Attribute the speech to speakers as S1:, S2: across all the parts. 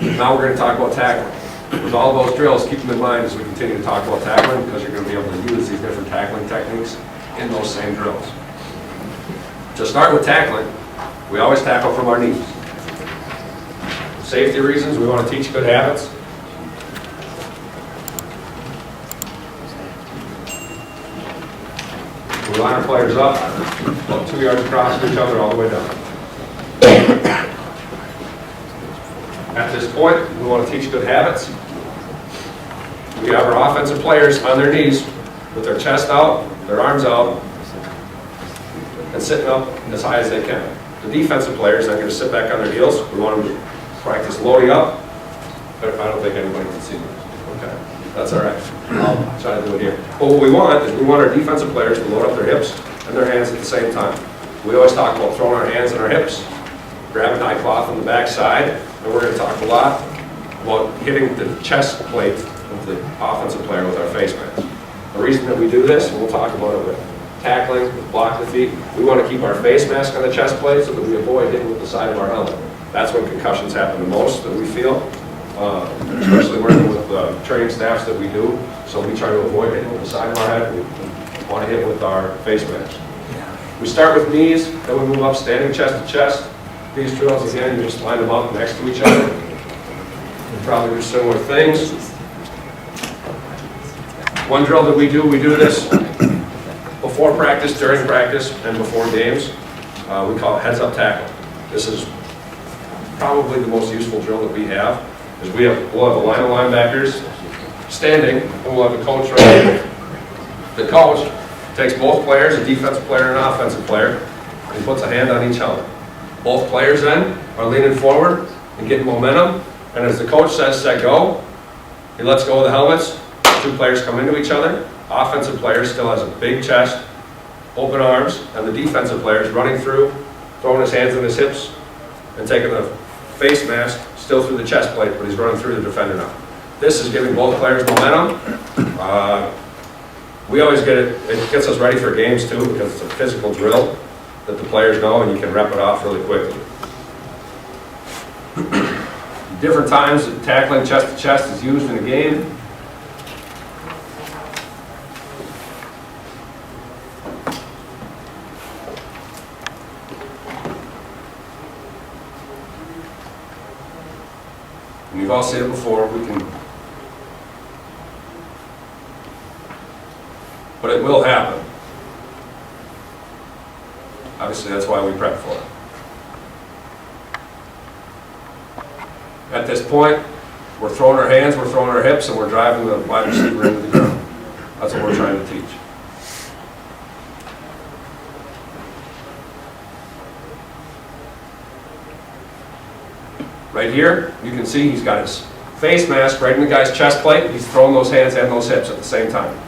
S1: Now we're going to talk about tackling. With all those drills, keep them in mind as we continue to talk about tackling, because you're going to be able to use these different tackling techniques in those same drills. To start with tackling, we always tackle from our knees. Safety reasons, we want to teach good habits. We line our players up, about 2 yards across from each other all the way down. At this point, we want to teach good habits. We have our offensive players on their knees with their chest out, their arms out, and sitting up as high as they can. The defensive players are going to sit back on their heels. We want them to practice loading up, but I don't think anybody can see me. Okay, that's all right. I'll try to do it here. But what we want is we want our defensive players to load up their hips and their hands at the same time. We always talk about throwing our hands and our hips, grabbing high cloth on the back side, and we're going to talk a lot about hitting the chest plate of the offensive player with our face mask. The reason that we do this, and we'll talk about it with tackling, with block the feet, we want to keep our face mask on the chest plate so that we avoid hitting with the side of our helmet. That's when concussions happen the most that we feel, especially working with training staffs that we do. So we try to avoid hitting with the side of our head. We want to hit with our face mask. We start with knees, then we move up standing chest to chest. These drills, again, you just line them up next to each other. We'll probably do similar things. One drill that we do this before practice, during practice, and before games. We call it heads-up tackle. This is probably the most useful drill that we have, is we'll have a line of linebackers standing, and we'll have a coach right here. The coach takes both players, a defensive player and an offensive player, and puts a hand on each helmet. Both players then are leaning forward and getting momentum, and as the coach says, set, go, he lets go of the helmets. Two players come into each other. Offensive player still has a big chest, open arms, and the defensive player is running through, throwing his hands on his hips, and taking the face mask still through the chest plate, but he's running through the defender now. This is giving both players momentum. We always get it, it gets us ready for games too, because it's a physical drill that the players know, and you can rep it off really quickly. Different times that tackling chest to chest is used in a game. And you've all seen it before, but it will happen. Obviously, that's why we prep for it. At this point, we're throwing our hands, we're throwing our hips, and we're driving the wide receiver into the ground. That's what we're trying to teach. Right here, you can see he's got his face mask right in the guy's chest plate. He's throwing those hands and those hips at the same time.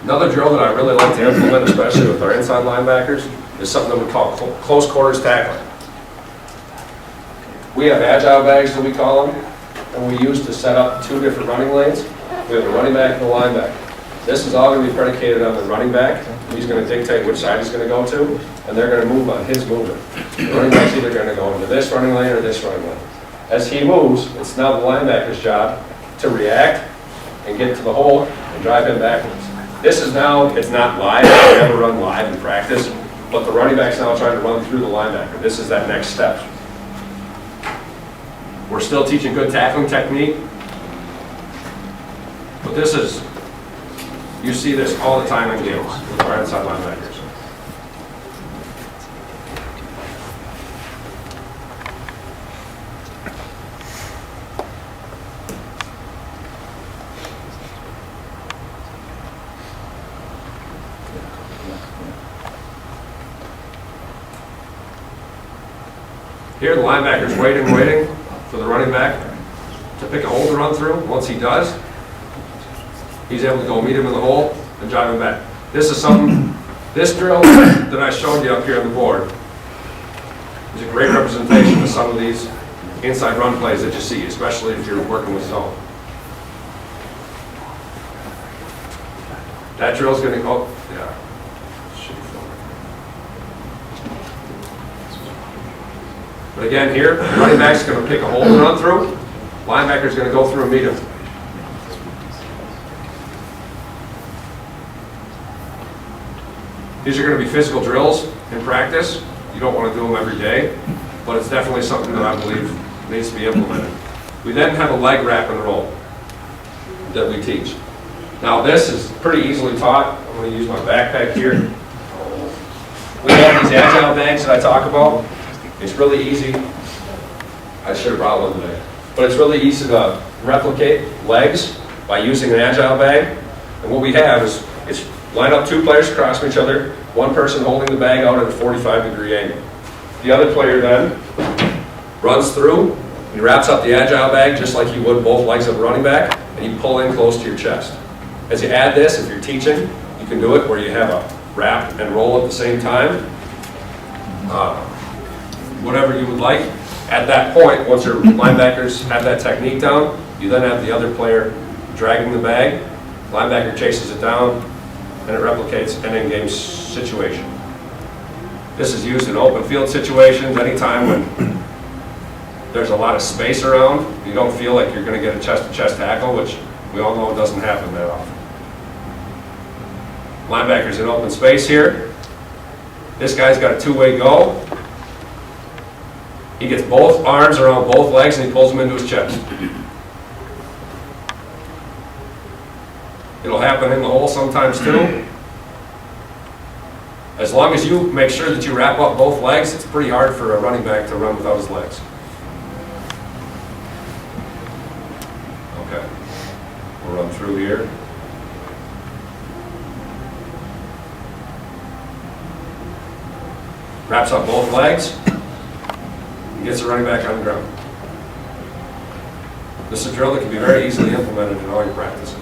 S1: Another drill that I really like to implement, especially with our inside linebackers, is something that we call close quarters tackling. We have agile bags, that we call them, and we use to set up two different running lanes. We have a running back and a linebacker. This is all going to be predicated on the running back. He's going to dictate which side he's going to go to, and they're going to move on his movement. The running back's either going to go into this running lane or this running lane. As he moves, it's now the linebacker's job to react and get to the hole and drive him backwards. This is now, it's not live, we never run live in practice, but the running back's now trying to run through the linebacker. This is that next step. We're still teaching good tackling technique, but this is, you see this all the time in games with our inside linebackers. Here, the linebacker's waiting for the running back to pick a hole to run through. Once he does, he's able to go meet him in the hole and drive him back. This is something, this drill that I showed you up here on the board is a great representation of some of these inside run plays that you see, especially if you're working with zone. That drill's going to go, yeah. But again, here, the running back's going to pick a hole and run through. Linebacker's going to go through and meet him. These are going to be physical drills in practice. You don't want to do them every day, but it's definitely something that I believe needs to be implemented. We then have a leg wrap and roll that we teach. Now this is pretty easily taught. I'm going to use my backpack here. We have these agile bags that I talk about. It's really easy. I should have brought one today. But it's really easy to replicate legs by using an agile bag. And what we have is it's line up two players across from each other, one person holding the bag out at a 45-degree angle. The other player then runs through, he wraps up the agile bag just like you would both legs of a running back, and you pull in close to your chest. As you add this, if you're teaching, you can do it where you have a wrap and roll at the same time. Whatever you would like. At that point, once your linebackers have that technique down, you then have the other player dragging the bag, linebacker chases it down, and it replicates an in-game situation. This is used in open field situations, anytime when there's a lot of space around, you don't feel like you're going to get a chest-to-chest tackle, which we all know doesn't happen that often. Linebacker's in open space here. This guy's got a two-way go. He gets both arms around both legs and he pulls them into his chest. It'll happen in the hole sometimes too. As long as you make sure that you wrap up both legs, it's pretty hard for a running back to run without his legs. Okay, we'll run through here. Wraps up both legs. Gets the running back on the ground. This is a drill that can be very easily implemented in all your practices.